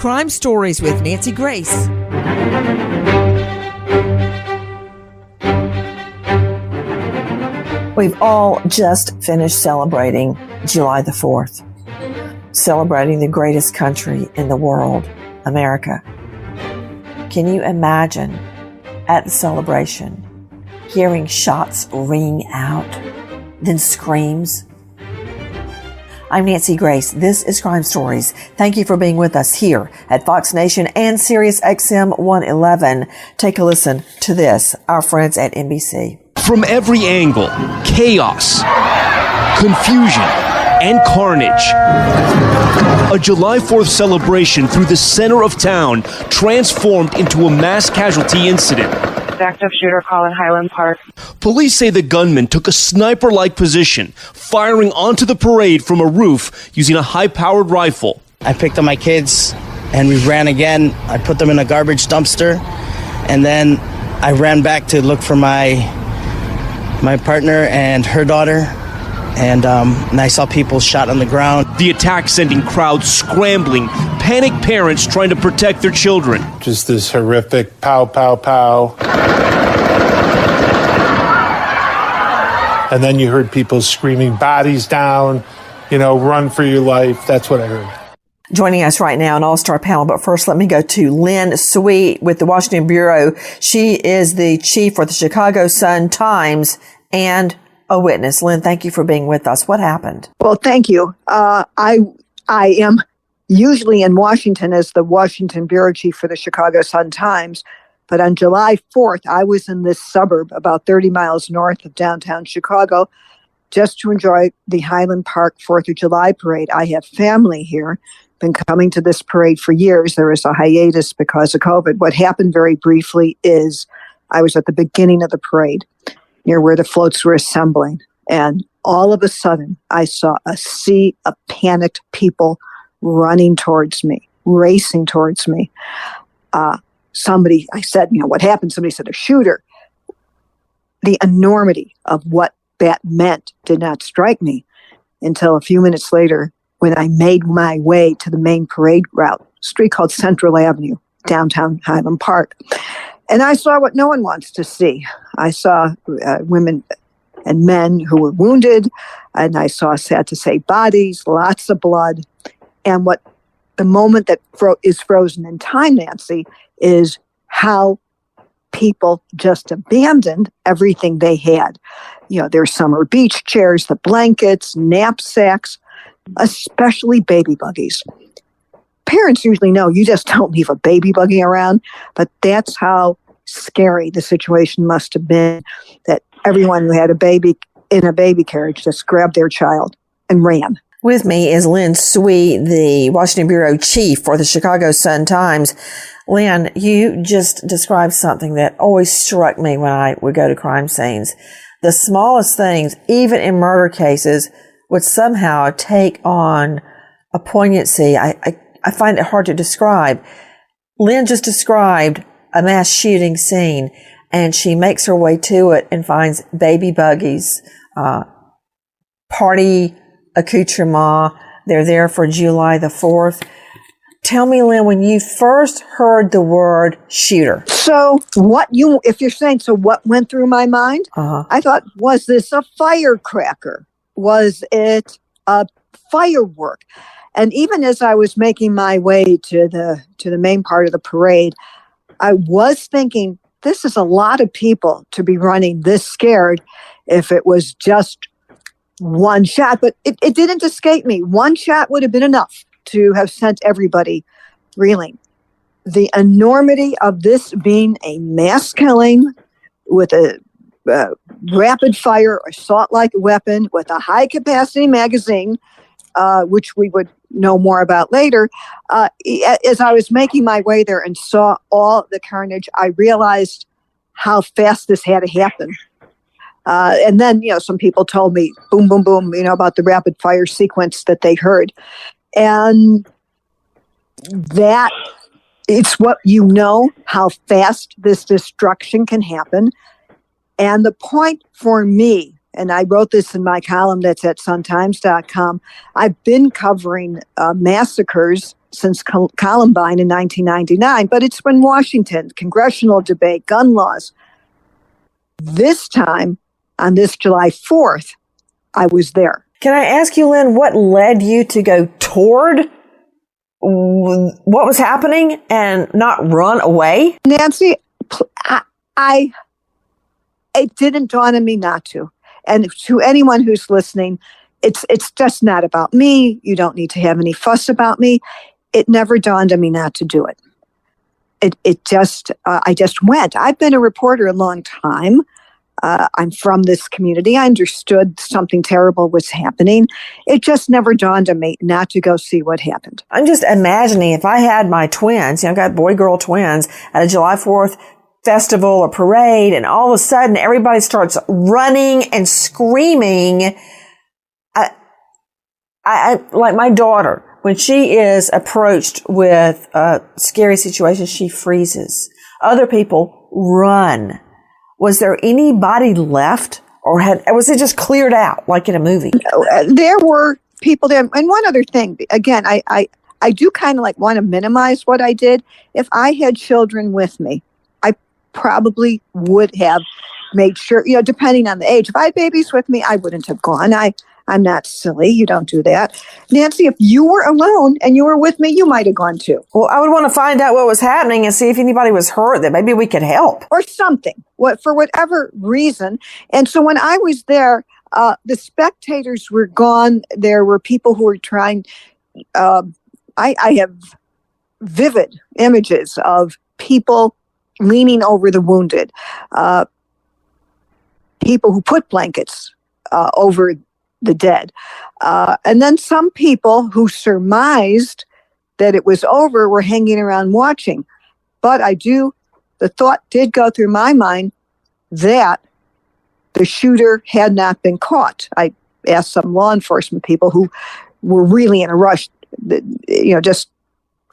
Crime Stories with Nancy Grace. We've all just finished celebrating July the 4th, celebrating the greatest country in the world, America. Can you imagine at the celebration hearing shots ring out, then screams? I'm Nancy Grace. This is Crime Stories. Thank you for being with us here at Fox Nation and Sirius XM 111. Take a listen to this, our friends at NBC. From every angle, chaos, confusion, and carnage. A July 4th celebration through the center of town transformed into a mass casualty incident. Active shooter call in Highland Park. Police say the gunman took a sniper-like position, firing onto the parade from a roof using a high-powered rifle. I picked up my kids and we ran again. I put them in a garbage dumpster and then I ran back to look for my partner and her daughter. And I saw people shot on the ground. The attack sending crowds scrambling, panicked parents trying to protect their children. Just this horrific pow, pow, pow. And then you heard people screaming, bodies down, run for your life. That's what I heard. Joining us right now, an all-star panel. But first, let me go to Lynn Sweet with the Washington Bureau. She is the chief for the Chicago Sun-Times and a witness. Lynn, thank you for being with us. What happened? Well, thank you. I am usually in Washington as the Washington bureau chief for the Chicago Sun-Times, but on July 4th, I was in this suburb about 30 miles north of downtown Chicago just to enjoy the Highland Park 4th of July parade. I have family here, been coming to this parade for years. There was a hiatus because of COVID. What happened very briefly is I was at the beginning of the parade, near where the floats were assembling. And all of a sudden, I saw a sea of panicked people running towards me, racing towards me. I said, what happened? Somebody said, a shooter. The enormity of what that meant did not strike me until a few minutes later when I made my way to the main parade route, a street called Central Avenue, downtown Highland Park. And I saw what no one wants to see. I saw women and men who were wounded, and I saw, sad to say, bodies, lots of blood. And what the moment that is frozen in time, Nancy, is how people just abandoned everything they had. Their summer beach chairs, the blankets, knapsacks, especially baby buggies. Parents usually know you just don't leave a baby buggy around, but that's how scary the situation must have been, that everyone who had a baby in a baby carriage just grabbed their child and ran. With me is Lynn Sweet, the Washington Bureau chief for the Chicago Sun-Times. Lynn, you just described something that always struck me when I would go to crime scenes. The smallest things, even in murder cases, would somehow take on a poignancy. I find it hard to describe. Lynn just described a mass shooting scene, and she makes her way to it and finds baby buggies, party accoutrement. They're there for July the 4th. Tell me, Lynn, when you first heard the word shooter. So what went through my mind? I thought, was this a firecracker? Was it a firework? And even as I was making my way to the main part of the parade, I was thinking, this is a lot of people to be running this scared if it was just one shot. But it didn't escape me. One shot would have been enough to have sent everybody reeling. The enormity of this being a mass killing with a rapid fire assault-like weapon with a high-capacity magazine, which we would know more about later. As I was making my way there and saw all the carnage, I realized how fast this had to happen. And then, some people told me, boom, boom, boom, about the rapid fire sequence that they heard. And that it's what how fast this destruction can happen. And the point for me and I wrote this in my column that's at suntimes.com, I've been covering massacres since Columbine in 1999, but it's been Washington, congressional debate, gun laws. This time, on this July 4th, I was there. Can I ask you, Lynn, what led you to go toward what was happening and not run away? Nancy, it didn't dawn on me not to. And to anyone who's listening, it's just not about me. You don't need to have any fuss about me. It never dawned on me not to do it. I just went. I've been a reporter a long time. I'm from this community. I understood something terrible was happening. It just never dawned on me not to go see what happened. I'm just imagining if I had my twins, I've got boy-girl twins at a July 4th festival or parade, and all of a sudden everybody starts running and screaming. I like my daughter, when she is approached with a scary situation, she freezes. Other people run. Was there anybody left, or was it just cleared out like in a movie? There were people there. And one other thing, again, I do kind of want to minimize what I did. If I had children with me, I probably would have made sure, depending on the age. If I had babies with me, I wouldn't have gone. I'm not silly. You don't do that. Nancy, if you were alone and you were with me, you might have gone too. Well, I would want to find out what was happening and see if anybody was hurt, that maybe we could help. Or something, for whatever reason. And so when I was there, the spectators were gone. There were people who were trying. I have vivid images of people leaning over the wounded, people who put blankets over the dead. And then some people who surmised that it was over were hanging around watching. But the thought did go through my mind that the shooter had not been caught. I asked some law enforcement people who were really in a rush.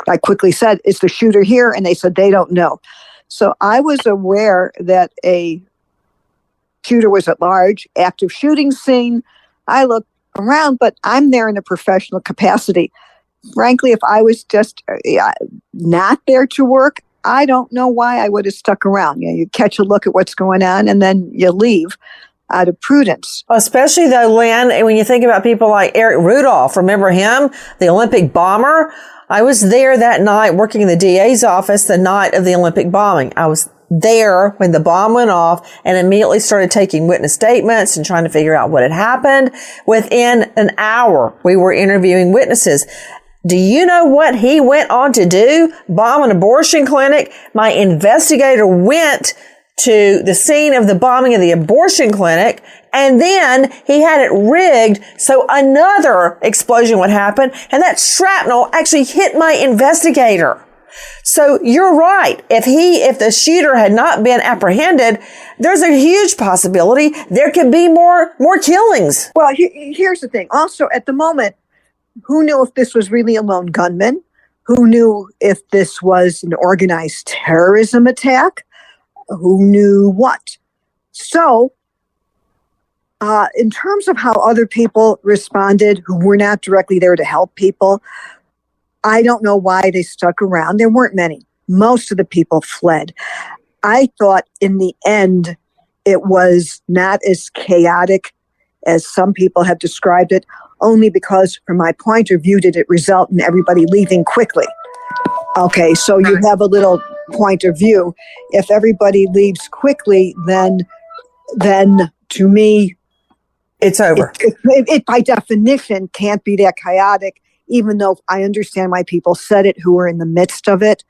I quickly said, is the shooter here? And they said they don't know. So I was aware that a shooter was at large, active shooting scene. I looked around, but I'm there in a professional capacity. Frankly, if I was just not there to work, I don't know why I would have stuck around. You catch a look at what's going on and then you leave out of prudence. Especially though, Lynn, when you think about people like Eric Rudolph, remember him, the Olympic bomber? I was there that night working in the DA's office the night of the Olympic bombing. I was there when the bomb went off and immediately started taking witness statements and trying to figure out what had happened. Within an hour, we were interviewing witnesses. Do you know what he went on to do? Bomb an abortion clinic. My investigator went to the scene of the bombing of the abortion clinic, and then he had it rigged so another explosion would happen, and that shrapnel actually hit my investigator. So you're right. If the shooter had not been apprehended, there's a huge possibility there could be more killings. Well, here's the thing. Also, at the moment, who knew if this was really a lone gunman? Who knew if this was an organized terrorism attack? Who knew what? So, in terms of how other people responded who were not directly there to help people, I don't know why they stuck around. There weren't many. Most of the people fled. I thought in the end, it was not as chaotic as some people have described it, only because from my point of view, did it result in everybody leaving quickly. Okay, so you have a little point of view. If everybody leaves quickly, then to me, it's over. It by definition can't be that chaotic, even though I understand why people said it who were in the midst of it.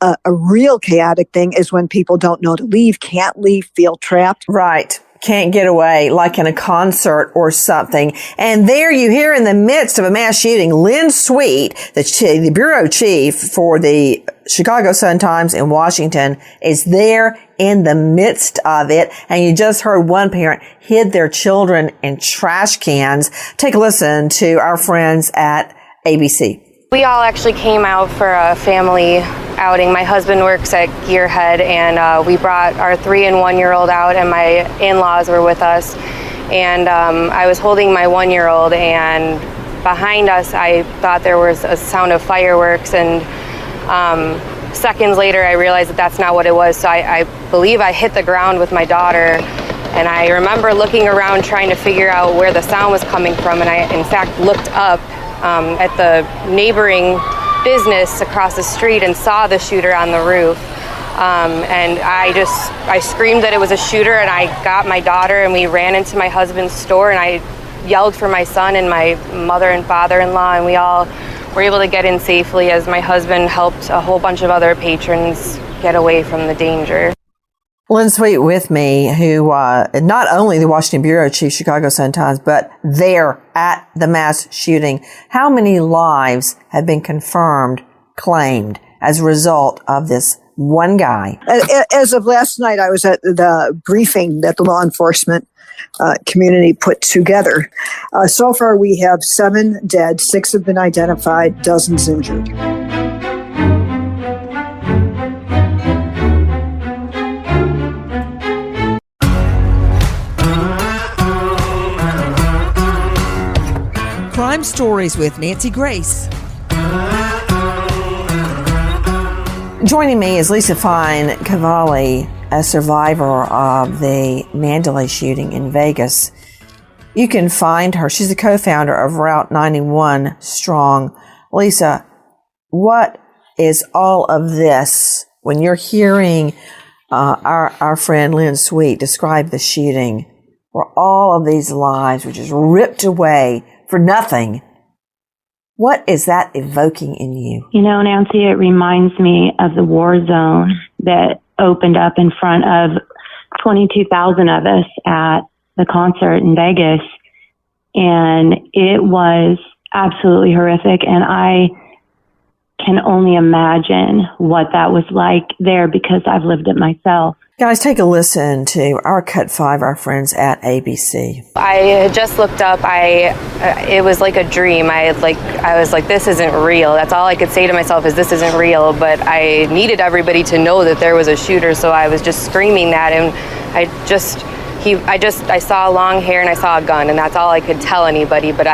A real chaotic thing is when people don't know to leave, can't leave, feel trapped. Right. Can't get away, like in a concert or something. And there you hear in the midst of a mass shooting, Lynn Sweet, the bureau chief for the Chicago Sun-Times in Washington, is there in the midst of it. And you just heard one parent hid their children in trash cans. Take a listen to our friends at ABC. We all actually came out for a family outing. My husband works at Gearhead, and we brought our 3- and 1-year-old out, and my in-laws were with us. and I was holding my 1-year-old, and behind us I thought there was a sound of fireworks, and seconds later I realized that that's not what it was. So I believe I hit the ground with my daughter, and I remember looking around trying to figure out where the sound was coming from, and I in fact looked up at the neighboring business across the street and saw the shooter on the roof. And I screamed that it was a shooter, and I got my daughter and we ran into my husband's store, and I yelled for my son and my mother and father-in-law, and we all were able to get in safely as my husband helped a whole bunch of other patrons get away from the danger. Lynn Sweet with me, who not only the Washington Bureau Chief, Chicago Sun-Times, but there at the mass shooting. How many lives have been claimed as a result of this one guy? As of last night, I was at the briefing that the law enforcement community put together. So far, we have 7 dead, 6 have been identified, dozens injured. Crime Stories with Nancy Grace. Joining me is Lisa Fine Cavalli, a survivor of the Mandalay shooting in Vegas. You can find her. She's the co-founder of Route 91 Strong. Lisa, what is all of this when you're hearing our friend Lynn Sweet describe the shooting, where all of these lives were just ripped away for nothing? What is that evoking in you? You know, Nancy, it reminds me of the war zone that opened up in front of 22,000 of us at the concert in Vegas. And it was absolutely horrific. And I can only imagine what that was like there because I've lived it myself. Guys, take a listen to our Cut 5, our friends at ABC. I had just looked up. It was like a dream. I was like, this isn't real. That's all I could say to myself is this isn't real. But I needed everybody to know that there was a shooter, so I was just screaming that. And I saw long hair and I saw a gun, and that's all I could tell anybody. But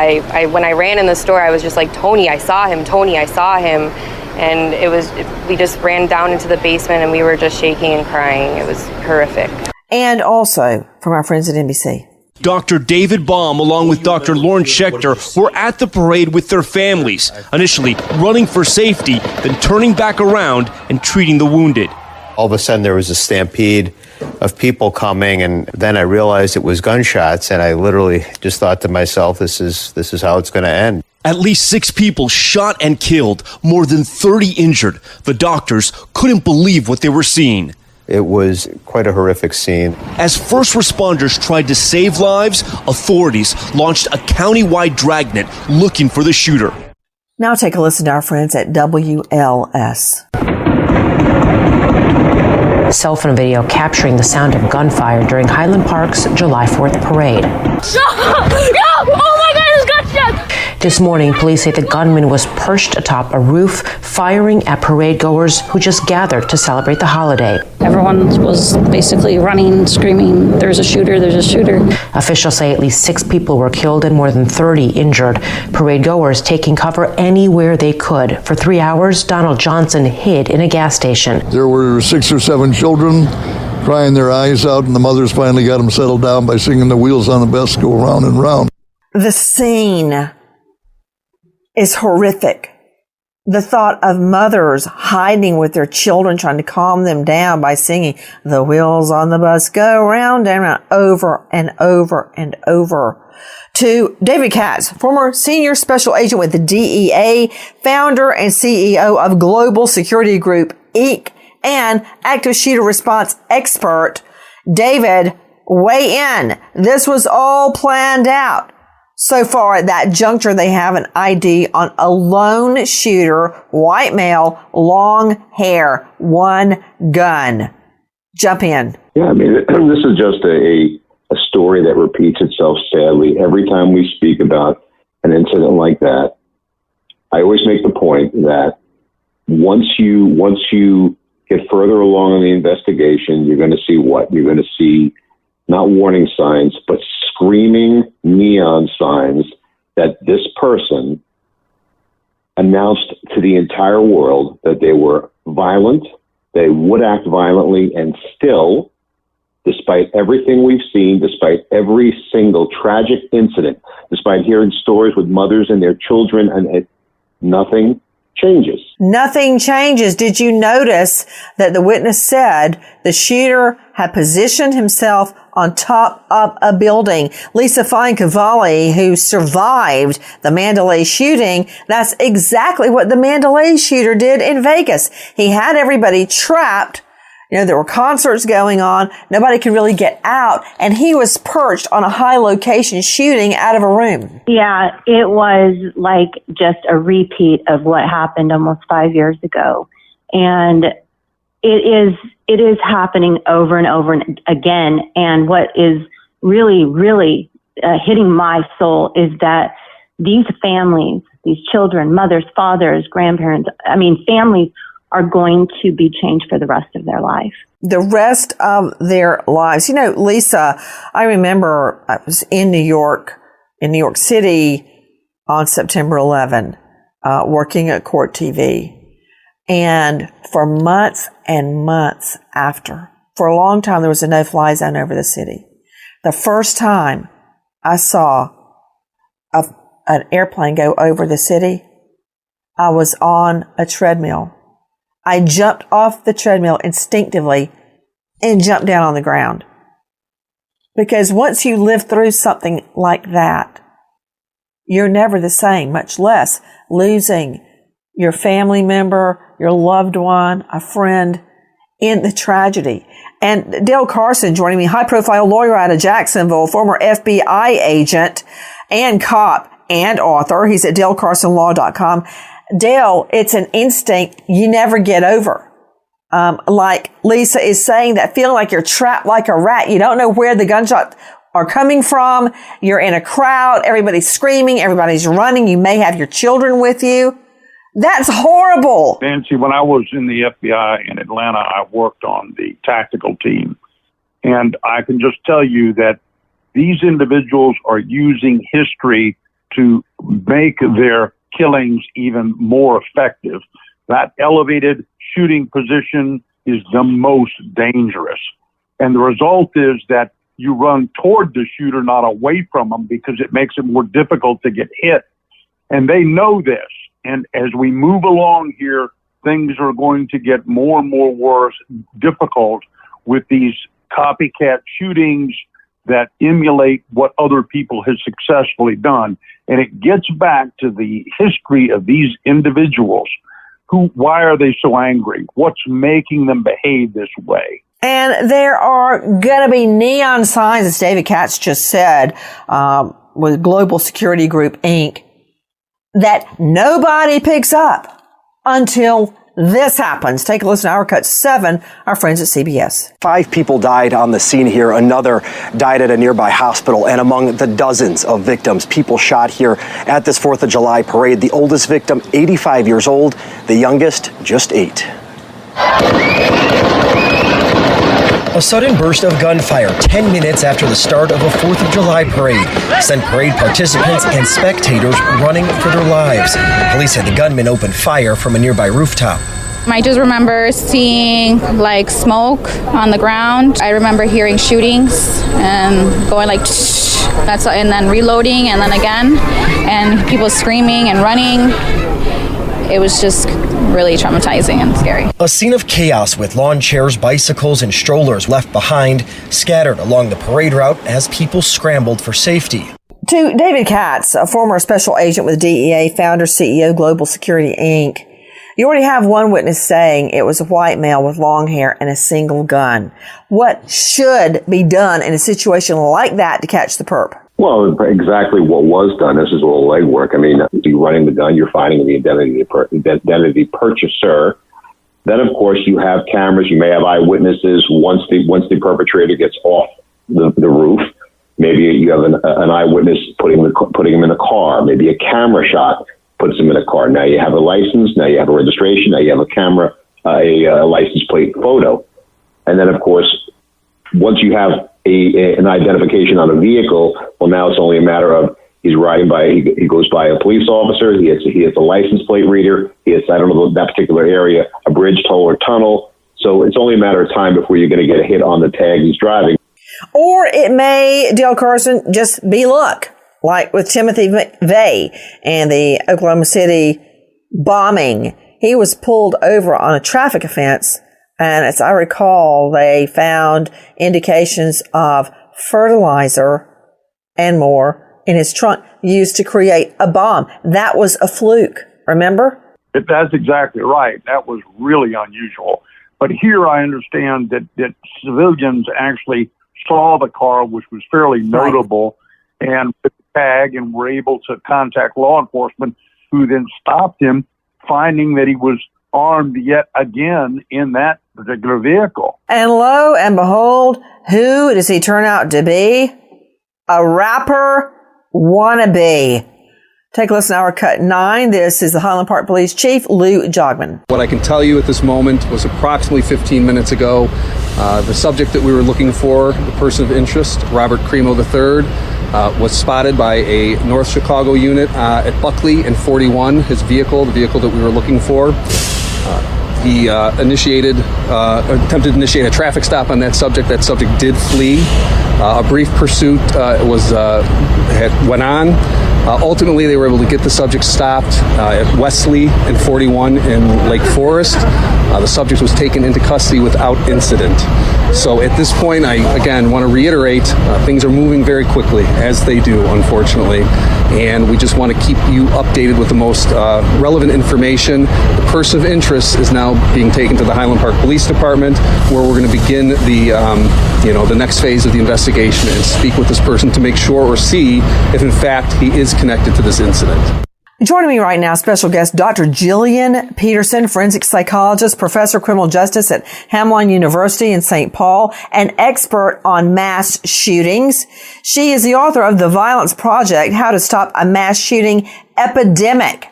when I ran in the store, I was just like, Tony, I saw him. Tony, I saw him. And we just ran down into the basement and we were just shaking and crying. It was horrific. And also from our friends at NBC. Dr. David Baum, along with Dr. Lauren Schechter, were at the parade with their families, initially running for safety, then turning back around and treating the wounded. All of a sudden there was a stampede of people coming, and then I realized it was gunshots, and I literally just thought to myself, this is how it's going to end. At least 6 people shot and killed, more than 30 injured. The doctors couldn't believe what they were seeing. It was quite a horrific scene. As first responders tried to save lives, authorities launched a county-wide dragnet looking for the shooter. Now take a listen to our friends at WLS. Cell phone video capturing the sound of gunfire during Highland Park's July 4th parade. Oh my God, it's gunshots! This morning, police say the gunman was perched atop a roof, firing at parade goers who just gathered to celebrate the holiday. Everyone was basically running, screaming, there's a shooter, there's a shooter. Officials say at least 6 people were killed and more than 30 injured. Parade goers taking cover anywhere they could. For 3 hours, Donald Johnson hid in a gas station. There were 6 or 7 children crying their eyes out, and the mothers finally got them settled down by singing "The Wheels on the Bus Go Round and Round." The scene is horrific. The thought of mothers hiding with their children, trying to calm them down by singing "The wheels on the bus go round and round" over and over and over. To David Katz, former senior special agent with the DEA, founder and CEO of global security group Inc., and active shooter response expert. David, weigh in. This was all planned out. So far at that juncture, they have an ID on a lone shooter, white male, long hair, one gun. Jump in. Yeah, I mean, this is just a story that repeats itself sadly. Every time we speak about an incident like that, I always make the point that once you get further along in the investigation, you're going to see what? You're going to see not warning signs, but screaming neon signs that this person announced to the entire world that they were violent, they would act violently, and still, despite everything we've seen, despite every single tragic incident, despite hearing stories with mothers and their children, and nothing changes. Nothing changes. Did you notice that the witness said the shooter had positioned himself on top of a building? Lisa Fine-Cavalli, who survived the Mandalay shooting, that's exactly what the Mandalay shooter did in Vegas. He had everybody trapped. You know, there were concerts going on. Nobody could really get out. And he was perched on a high location shooting out of a room. Yeah, it was like just a repeat of what happened almost 5 years ago. And it is happening over and over again. And what is really, really hitting my soul is that these families, these children, mothers, fathers, grandparents, families are going to be changed for the rest of their life. The rest of their lives. You know, Lisa, I remember I was in New York City on September 11, working at Court TV. And for months and months after, for a long time, there was a no-fly zone over the city. The first time I saw an airplane go over the city, I was on a treadmill. I jumped off the treadmill instinctively and jumped down on the ground. Because once you live through something like that, you're never the same, much less losing your family member, your loved one, a friend in the tragedy. And Dale Carson joining me, high-profile lawyer out of Jacksonville, former FBI agent and cop and author. He's at dalecarsonlaw.com. Dale, it's an instinct you never get over. Like Lisa is saying, that feeling like you're trapped like a rat. You don't know where the gunshots are coming from. You're in a crowd. Everybody's screaming. Everybody's running. You may have your children with you. That's horrible. Nancy, when I was in the FBI in Atlanta, I worked on the tactical team. And I can just tell you that these individuals are using history to make their killings even more effective. That elevated shooting position is the most dangerous. And the result is that you run toward the shooter, not away from them, because it makes it more difficult to get hit. And they know this. And as we move along here, things are going to get more and more worse, difficult with these copycat shootings that emulate what other people have successfully done. And it gets back to the history of these individuals. Why are they so angry? What's making them behave this way? And there are going to be neon signs, as David Katz just said, with Global Security Group, Inc., that nobody picks up until this happens. Take a listen to our cut 7, our friends at CBS. 5 people died on the scene here. Another died at a nearby hospital. And among the dozens of victims, people shot here at this 4th of July parade, the oldest victim, 85 years old, the youngest, just 8. A sudden burst of gunfire 10 minutes after the start of a 4th of July parade sent parade participants and spectators running for their lives. Police said the gunman opened fire from a nearby rooftop. I just remember seeing like smoke on the ground. I remember hearing shootings and going like and then reloading and then again, and people screaming and running. It was just really traumatizing and scary. A scene of chaos with lawn chairs, bicycles, and strollers left behind, scattered along the parade route as people scrambled for safety. To David Katz, a former special agent with DEA, founder, CEO, Global Security, Inc., you already have one witness saying it was a white male with long hair and a single gun. What should be done in a situation like that to catch the perp? Well, exactly what was done. This is all legwork. I mean, you're running the gun, you're finding the identity purchaser. Then, of course, you have cameras. You may have eyewitnesses. Once the perpetrator gets off the roof, maybe you have an eyewitness putting him in a car. Maybe a camera shot puts him in a car. Now you have a license. Now you have a registration. Now you have a camera, a license plate photo. And then, of course, once you have an identification on a vehicle. Well, now it's only a matter of he's riding by, he goes by a police officer, he has a license plate reader, he has, I don't know, that particular area, a bridge, toll, or tunnel. So it's only a matter of time before you're going to get a hit on the tag he's driving. Or it may, Dale Carson, just be luck, like with Timothy McVeigh and the Oklahoma City bombing. He was pulled over on a traffic offense, and as I recall, they found indications of fertilizer and more in his trunk used to create a bomb. That was a fluke, remember? That's exactly right. That was really unusual. But here I understand that civilians actually saw the car, which was fairly notable, and with the tag, and were able to contact law enforcement, who then stopped him, finding that he was armed yet again in that particular vehicle. And lo and behold, who does he turn out to be? A rapper wannabe. Take a listen to our cut 9. This is the Highland Park Police Chief, Lou Jogman. What I can tell you at this moment was approximately 15 minutes ago, the subject that we were looking for, the person of interest, Robert Cremo III, was spotted by a North Chicago unit at Buckley and 41, his vehicle, the vehicle that we were looking for. He attempted to initiate a traffic stop on that subject. That subject did flee. A brief pursuit went on. Ultimately, they were able to get the subject stopped at Wesley and 41 in Lake Forest. The subject was taken into custody without incident. So at this point, I, again, want to reiterate, things are moving very quickly, as they do, unfortunately. And we just want to keep you updated with the most relevant information. The person of interest is now being taken to the Highland Park Police Department, where we're going to begin the next phase of the investigation and speak with this person to make sure or see if, in fact, he is connected to this incident. Joining me right now, special guest Dr. Jillian Peterson, forensic psychologist, professor of criminal justice at Hamline University in St. Paul, an expert on mass shootings. She is the author of The Violence Project, How to Stop a Mass Shooting Epidemic.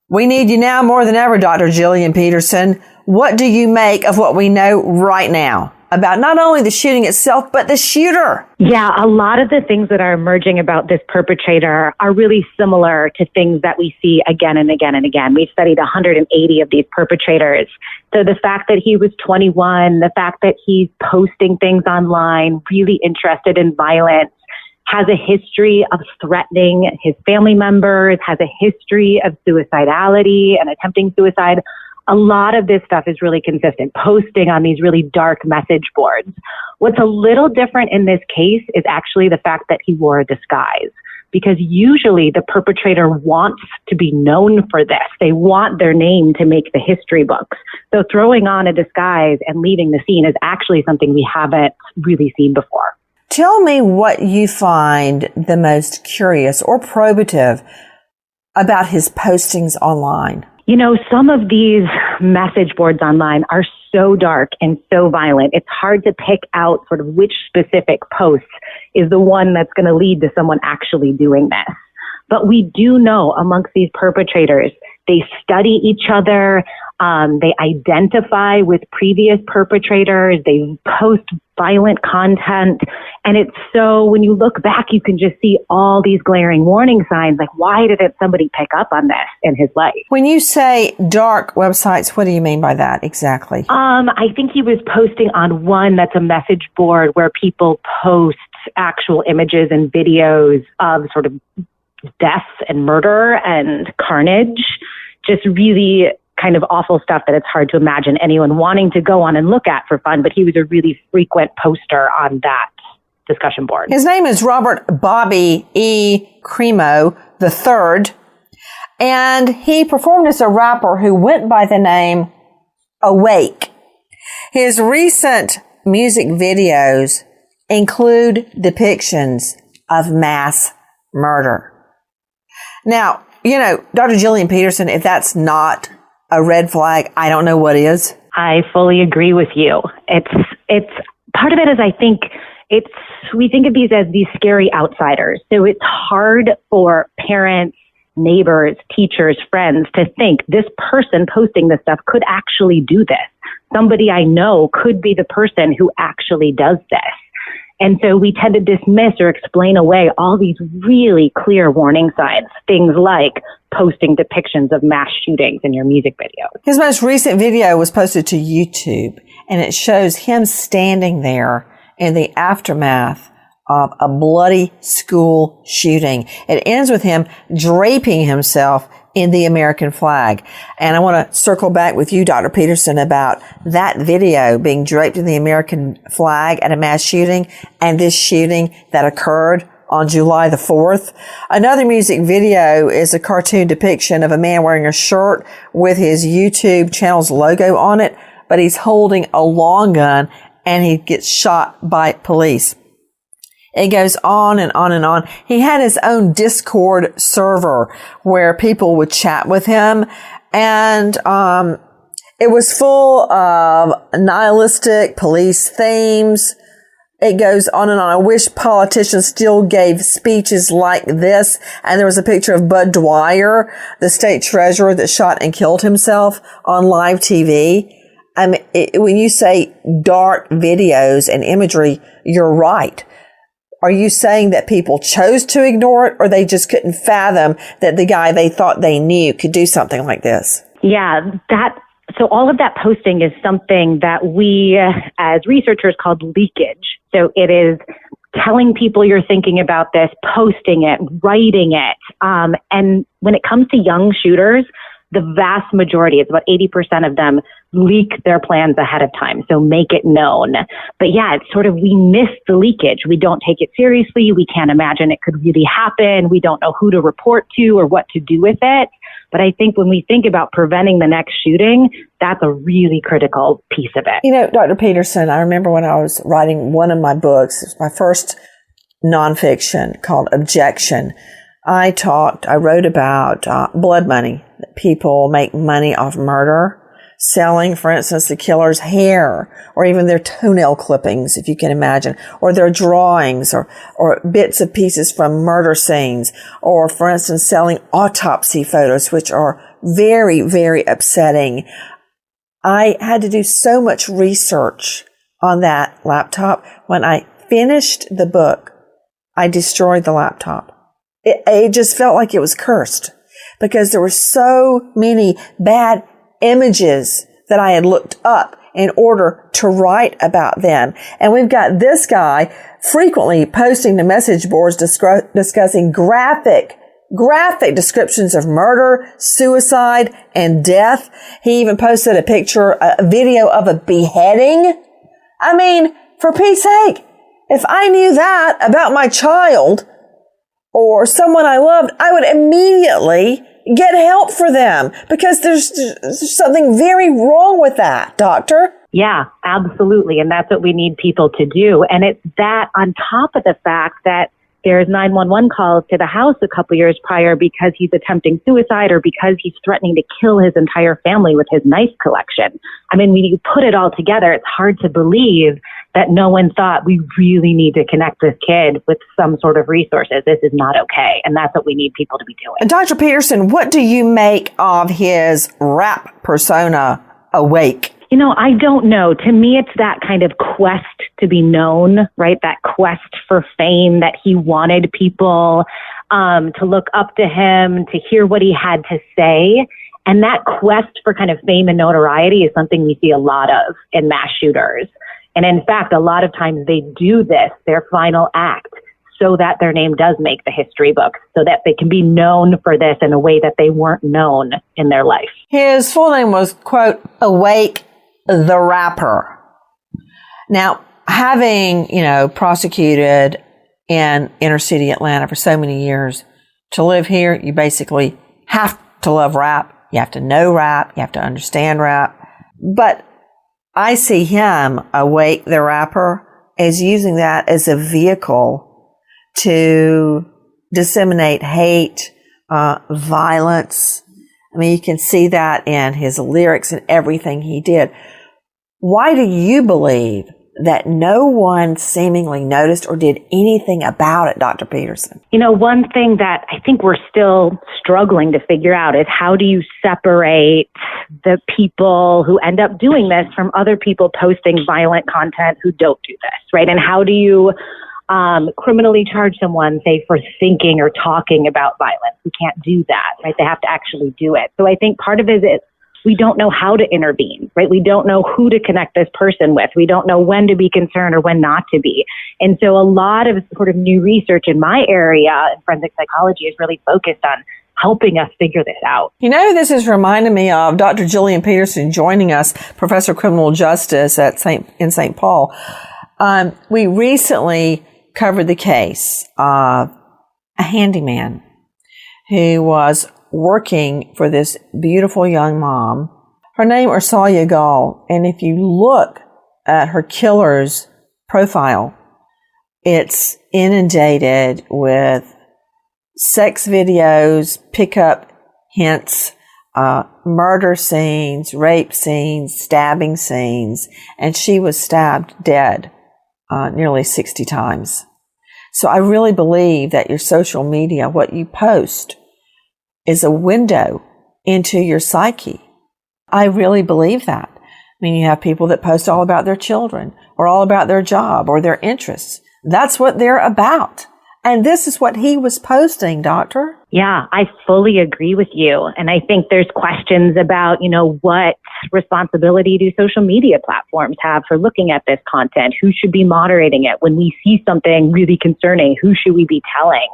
We need you now more than ever, Dr. Jillian Peterson. What do you make of what we know right now about not only the shooting itself, but the shooter? Yeah, a lot of the things that are emerging about this perpetrator are really similar to things that we see again and again and again. We've studied 180 of these perpetrators. So the fact that he was 21, the fact that he's posting things online, really interested in violence, has a history of threatening his family members, has a history of suicidality and attempting suicide. A lot of this stuff is really consistent, posting on these really dark message boards. What's a little different in this case is actually the fact that he wore a disguise, because usually the perpetrator wants to be known for this. They want their name to make the history books. So throwing on a disguise and leaving the scene is actually something we haven't really seen before. Tell me what you find the most curious or probative about his postings online. You know, some of these message boards online are so dark and so violent. It's hard to pick out sort of which specific post is the one that's going to lead to someone actually doing this. But we do know amongst these perpetrators, they study each other. They identify with previous perpetrators. They post violent content. And it's so, when you look back, you can just see all these glaring warning signs. Like, why didn't somebody pick up on this in his life? When you say dark websites, what do you mean by that exactly? I think he was posting on one that's a message board where people post actual images and videos of sort of death and murder and carnage. Just really kind of awful stuff that it's hard to imagine anyone wanting to go on and look at for fun, but he was a really frequent poster on that discussion board. His name is Robert Bobby E. Cremo III, and he performed as a rapper who went by the name Awake. His recent music videos include depictions of mass murder. Now, you know, Dr. Jillian Peterson, if that's not a red flag, I don't know what is. I fully agree with you. It's part of it is, I think, we think of these as these scary outsiders. So it's hard for parents, neighbors, teachers, friends to think this person posting this stuff could actually do this. Somebody I know could be the person who actually does this. And so we tend to dismiss or explain away all these really clear warning signs, things like posting depictions of mass shootings in your music videos. His most recent video was posted to YouTube, and it shows him standing there in the aftermath of a bloody school shooting. It ends with him draping himself in the American flag. And I want to circle back with you, Dr. Peterson, about that video being draped in the American flag at a mass shooting and this shooting that occurred on July the 4th. Another music video is a cartoon depiction of a man wearing a shirt with his YouTube channel's logo on it, but he's holding a long gun and he gets shot by police. It goes on and on and on. He had his own Discord server where people would chat with him, and it was full of nihilistic police themes. It goes on and on. I wish politicians still gave speeches like this. And there was a picture of Bud Dwyer, the state treasurer that shot and killed himself, on live TV. I mean, when you say dark videos and imagery, you're right. Are you saying that people chose to ignore it, or they just couldn't fathom that the guy they thought they knew could do something like this? Yeah, so all of that posting is something that we as researchers called leakage. So it is telling people you're thinking about this, posting it, writing it. And when it comes to young shooters, the vast majority, it's about 80% of them, leak their plans ahead of time. So make it known. But yeah, it's sort of, we miss the leakage. We don't take it seriously. We can't imagine it could really happen. We don't know who to report to or what to do with it. But I think when we think about preventing the next shooting, that's a really critical piece of it. You know, Dr. Peterson, I remember when I was writing one of my books, it was my first nonfiction called Objection. I wrote about blood money. People make money off murder, selling, for instance, the killer's hair, or even their toenail clippings, if you can imagine, or their drawings, or bits of pieces from murder scenes, or, for instance, selling autopsy photos, which are very, very upsetting. I had to do so much research on that laptop. When I finished the book, I destroyed the laptop. It just felt like it was cursed, because there were so many bad images that I had looked up in order to write about them. And we've got this guy frequently posting to message boards discussing graphic descriptions of murder, suicide, and death. He even posted a video of a beheading. I mean, for Pete's sake, if I knew that about my child or someone I loved, I would immediately get help for them, because there's something very wrong with that, doctor. Yeah, absolutely. And that's what we need people to do. And it's that on top of the fact that there's 911 calls to the house a couple years prior because he's attempting suicide or because he's threatening to kill his entire family with his knife collection. I mean, when you put it all together, it's hard to believe that no one thought we really need to connect this kid with some sort of resources. This is not okay. And that's what we need people to be doing. And Dr. Peterson, what do you make of his rap persona, Awake? You know, I don't know. To me, it's that kind of quest to be known, right? That quest for fame, that he wanted people to look up to him, to hear what he had to say. And that quest for kind of fame and notoriety is something we see a lot of in mass shooters. And in fact, a lot of times they do this, their final act, so that their name does make the history books, so that they can be known for this in a way that they weren't known in their life. His full name was, quote, Awake the Rapper. Now, having, prosecuted in inner city Atlanta for so many years, to live here, you basically have to love rap. You have to know rap. You have to understand rap. But I see him, Awake the Rapper, as using that as a vehicle to disseminate hate, violence. I mean, you can see that in his lyrics and everything he did. Why do you believe that no one seemingly noticed or did anything about it, Dr. Peterson? You know, one thing that I think we're still struggling to figure out is how do you separate the people who end up doing this from other people posting violent content who don't do this, right? And how do you criminally charge someone, say, for thinking or talking about violence? We can't do that, right? They have to actually do it. So I think part of it is we don't know how to intervene, right? We don't know who to connect this person with. We don't know when to be concerned or when not to be. And so a lot of sort of new research in my area in forensic psychology is really focused on helping us figure this out. You know, this is reminding me of Dr. Jillian Peterson joining us, professor of criminal justice in St. Paul. We recently covered the case of a handyman who was working for this beautiful young mom. Her name is Ursalia Gall, and if you look at her killer's profile, it's inundated with sex videos, pickup hints, murder scenes, rape scenes, stabbing scenes, and she was stabbed dead nearly 60 times. So I really believe that your social media, what you post, is a window into your psyche. I really believe that. I mean, you have people that post all about their children or all about their job or their interests. That's what they're about. And this is what he was posting, Doctor. Yeah, I fully agree with you. And I think there's questions about, what responsibility do social media platforms have for looking at this content? Who should be moderating it? When we see something really concerning, who should we be telling?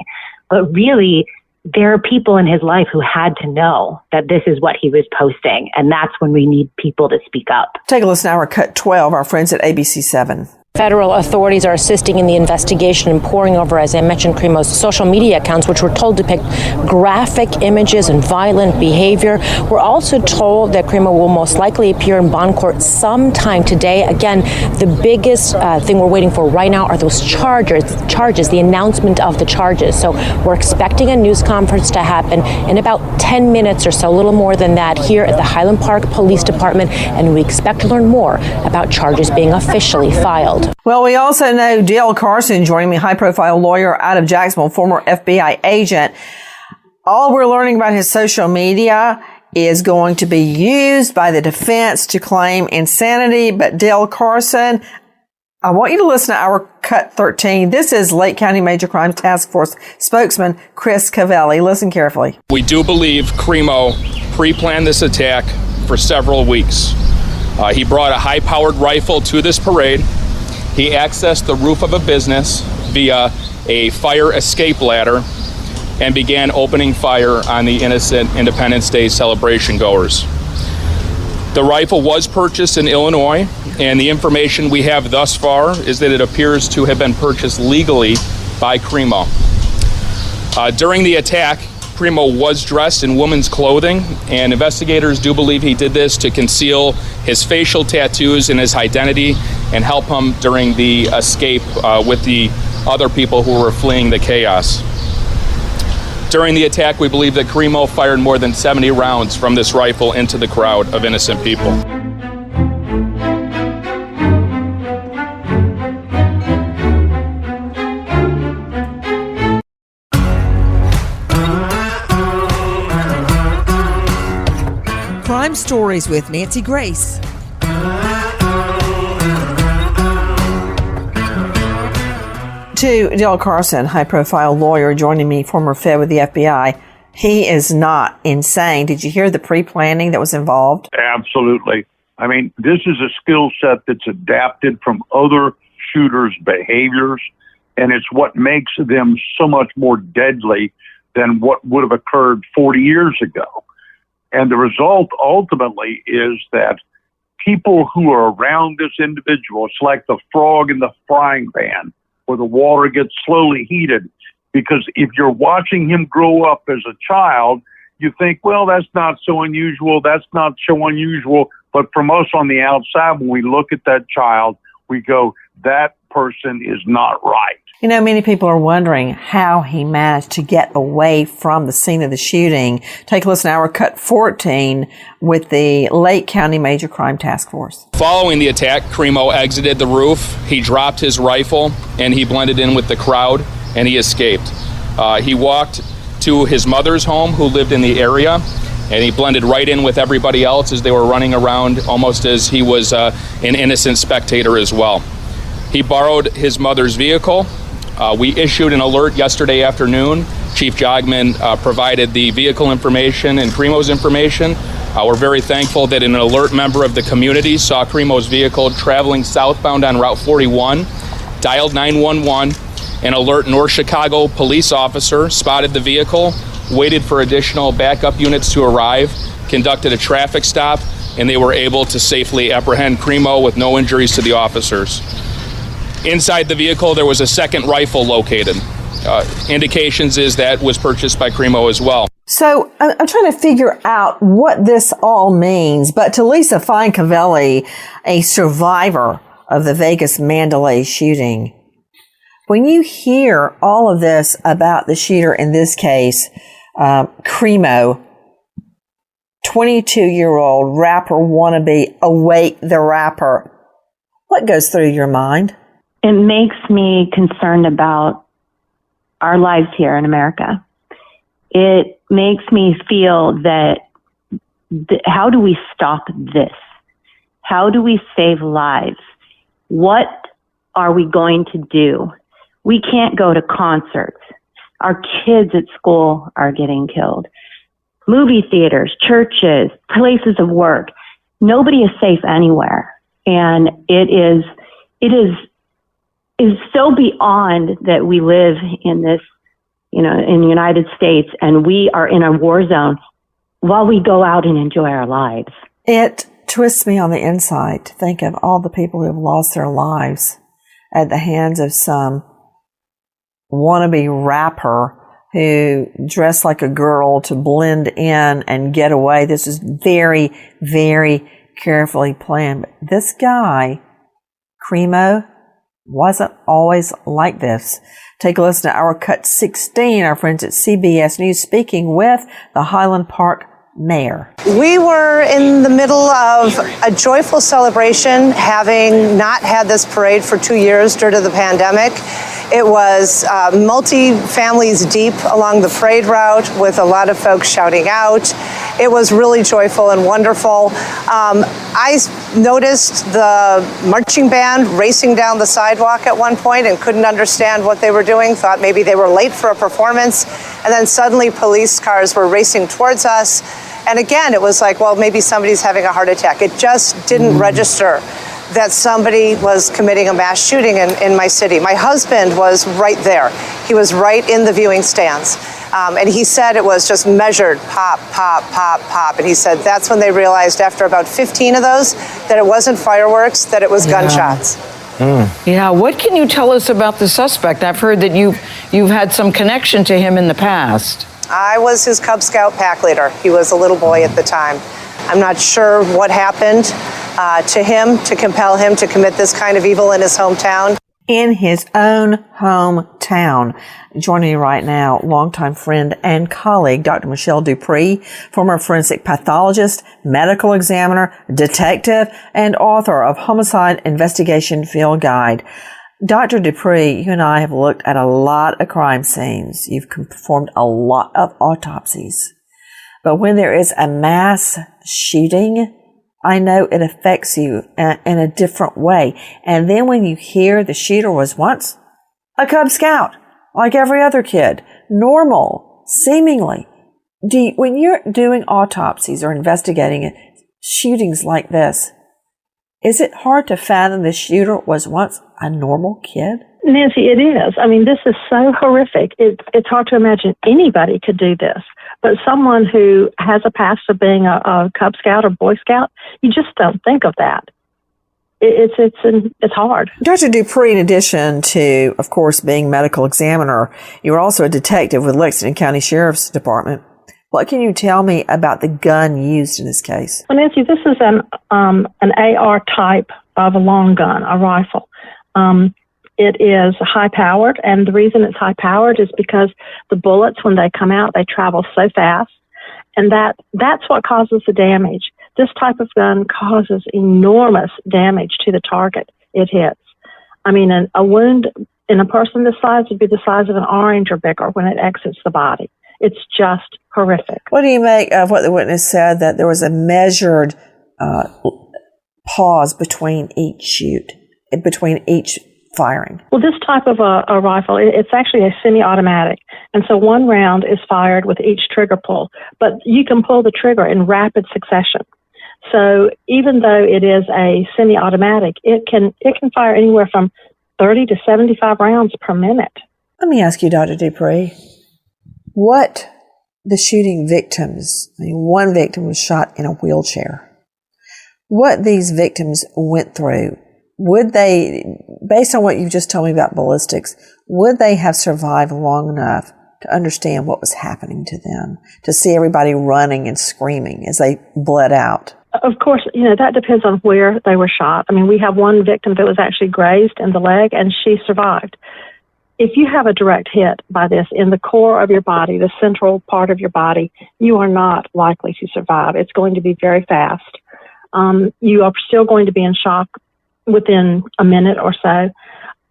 But really, there are people in his life who had to know that this is what he was posting. And that's when we need people to speak up. Take a listen to our Cut 12, our friends at ABC7. Federal authorities are assisting in the investigation and poring over, as I mentioned, Cremo's social media accounts, which we're told depict graphic images and violent behavior. We're also told that Cremo will most likely appear in bond court sometime today. Again, the biggest thing we're waiting for right now are those charges, the announcement of the charges. So we're expecting a news conference to happen in about 10 minutes or so, a little more than that, here at the Highland Park Police Department, and we expect to learn more about charges being officially filed. Well, we also know Dale Carson joining me, high-profile lawyer out of Jacksonville, former FBI agent. All we're learning about his social media is going to be used by the defense to claim insanity. But Dale Carson, I want you to listen to our Cut 13. This is Lake County Major Crimes Task Force spokesman Chris Cavelli. Listen carefully. We do believe Cremo pre-planned this attack for several weeks. He brought a high-powered rifle to this parade. He accessed the roof of a business via a fire escape ladder and began opening fire on the innocent Independence Day celebration goers. The rifle was purchased in Illinois, and the information we have thus far is that it appears to have been purchased legally by Cremo. During the attack, Cremo was dressed in woman's clothing, and investigators do believe he did this to conceal his facial tattoos and his identity and help him during the escape with the other people who were fleeing the chaos. During the attack, we believe that Cremo fired more than 70 rounds from this rifle into the crowd of innocent people. Crime Stories with Nancy Grace. To Dale Carson, high-profile lawyer, joining me, former Fed with the FBI. He is not insane. Did you hear the pre-planning that was involved? Absolutely. I mean, this is a skill set that's adapted from other shooters' behaviors, and it's what makes them so much more deadly than what would have occurred 40 years ago. And the result ultimately is that people who are around this individual, it's like the frog in the frying pan where the water gets slowly heated. Because if you're watching him grow up as a child, you think, well, that's not so unusual. That's not so unusual. But from us on the outside, when we look at that child, we go, that person is not right. You know, many people are wondering how he managed to get away from the scene of the shooting. Take a listen to our cut 14 with the Lake County Major Crime Task Force. Following the attack, Cremo exited the roof. He dropped his rifle and he blended in with the crowd and he escaped. He walked to his mother's home, who lived in the area, and he blended right in with everybody else as they were running around, almost as he was an innocent spectator as well. He borrowed his mother's vehicle. We issued an alert yesterday afternoon. Chief Jogman provided the vehicle information and Cremo's information. We're very thankful that an alert member of the community saw Cremo's vehicle traveling southbound on Route 41, dialed 911. An alert North Chicago police officer spotted the vehicle, waited for additional backup units to arrive, conducted a traffic stop, and they were able to safely apprehend Cremo with no injuries to the officers. Inside the vehicle, there was a second rifle located. Indications is that was purchased by Cremo as well. So I'm trying to figure out what this all means, but to Lisa Fine-Cavelli, a survivor of the Vegas Mandalay shooting, when you hear all of this about the shooter, in this case, Cremo, 22-year-old rapper wannabe, Awake the Rapper, what goes through your mind? It makes me concerned about our lives here in America. It makes me feel that how do we stop this? How do we save lives? What are we going to do? We can't go to concerts. Our kids at school are getting killed. Movie theaters, churches, places of work. Nobody is safe anywhere. And it is so beyond that we live in this, in the United States, and we are in a war zone while we go out and enjoy our lives. It twists me on the inside to think of all the people who have lost their lives at the hands of some wannabe rapper who dressed like a girl to blend in and get away. This is very, very carefully planned. But this guy, Cremo, wasn't always like this. Take a listen to our cut 16, our friends at CBS News speaking with the Highland Park mayor. We were in the middle of a joyful celebration, having not had this parade for 2 years due to the pandemic. It was multi-families deep along the parade route with a lot of folks shouting out. It was really joyful and wonderful. I noticed the marching band racing down the sidewalk at one point and couldn't understand what they were doing, thought maybe they were late for a performance. And then suddenly police cars were racing towards us. And again, it was like, well, maybe somebody's having a heart attack. It just didn't register that somebody was committing a mass shooting in my city. My husband was right there. He was right in the viewing stands. And he said it was just measured pop, pop, pop, pop. And he said that's when they realized after about 15 of those that it wasn't fireworks, that it was gunshots. Yeah, what can you tell us about the suspect? I've heard that you've had some connection to him in the past. I was his Cub Scout pack leader. He was a little boy at the time. I'm not sure what happened to him to compel him to commit this kind of evil in his hometown. In his own hometown. Joining me right now, longtime friend and colleague, Dr. Michelle Dupree, former forensic pathologist, medical examiner, detective, and author of Homicide Investigation Field Guide. Dr. Dupree, you and I have looked at a lot of crime scenes. You've performed a lot of autopsies. But when there is a mass shooting, I know it affects you in a different way. And then when you hear the shooter was once a Cub Scout, like every other kid, normal, seemingly. When you're doing autopsies or investigating shootings like this, is it hard to fathom the shooter was once a normal kid? Nancy, it is. I mean, this is so horrific. It's hard to imagine anybody could do this. But someone who has a past of being a Cub Scout or Boy Scout, you just don't think of that. It's hard. Dr. Dupree, in addition to, of course, being medical examiner, you were also a detective with Lexington County Sheriff's Department. What can you tell me about the gun used in this case? Well, Nancy, this is an AR type of a long gun, a rifle. it is high powered, and the reason it's high powered is because the bullets, when they come out, they travel so fast, and that's what causes the damage. This type of gun causes enormous damage to the target it hits. I mean, a wound in a person this size would be the size of an orange or bigger when it exits the body. It's just horrific. What do you make of what the witness said, that there was a measured pause between each firing? Well, this type of a rifle, it's actually a semi-automatic. And so one round is fired with each trigger pull, but you can pull the trigger in rapid succession. So even though it is a semi-automatic, it can fire anywhere from 30 to 75 rounds per minute. Let me ask you, Dr. Dupree, what the shooting victims, I mean, one victim was shot in a wheelchair, what these victims went through, would they, based on what you've just told me about ballistics, would they have survived long enough to understand what was happening to them, to see everybody running and screaming as they bled out? Of course, that depends on where they were shot. I mean, we have one victim that was actually grazed in the leg, and she survived. If you have a direct hit by this in the core of your body, the central part of your body, you are not likely to survive. It's going to be very fast. You are still going to be in shock within a minute or so.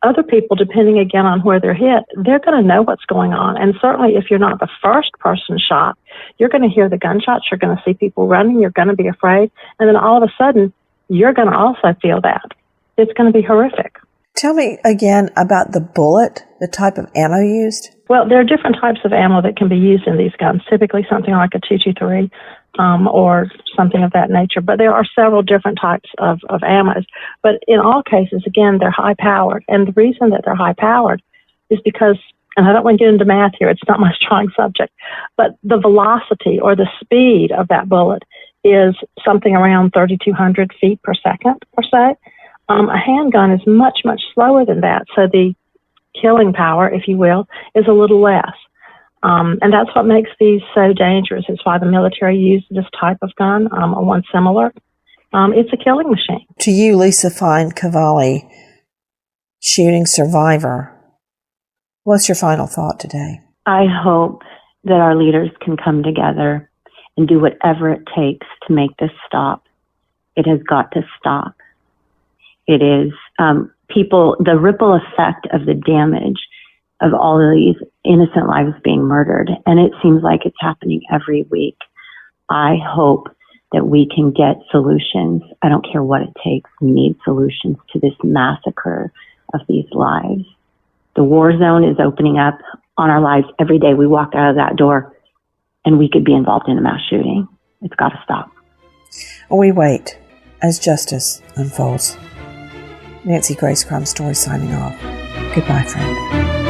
Other people, depending again on where they're hit, they're going to know what's going on. And certainly if you're not the first person shot, you're going to hear the gunshots, you're going to see people running, you're going to be afraid, and then all of a sudden, you're going to also feel that. It's going to be horrific. Tell me again about the bullet, the type of ammo used. Well, there are different types of ammo that can be used in these guns, typically something like a 223 or something of that nature. But there are several different types of ammos. But in all cases, again, they're high-powered. And the reason that they're high-powered is because, and I don't want to get into math here, it's not my strong subject, but the velocity or the speed of that bullet is something around 3,200 feet per second or so. A handgun is much, much slower than that. So the killing power, if you will, is a little less. And that's what makes these so dangerous. It's why the military used this type of gun, or one similar. It's a killing machine. To you, Lisa Fine-Cavalli, shooting survivor, what's your final thought today? I hope that our leaders can come together and do whatever it takes to make this stop. It has got to stop. It is the ripple effect of the damage of all of these innocent lives being murdered. And it seems like it's happening every week. I hope that we can get solutions. I don't care what it takes. We need solutions to this massacre of these lives. The war zone is opening up on our lives every day. We walk out of that door and we could be involved in a mass shooting. It's got to stop. We wait as justice unfolds. Nancy Grace, Crime Story, signing off. Goodbye, friend.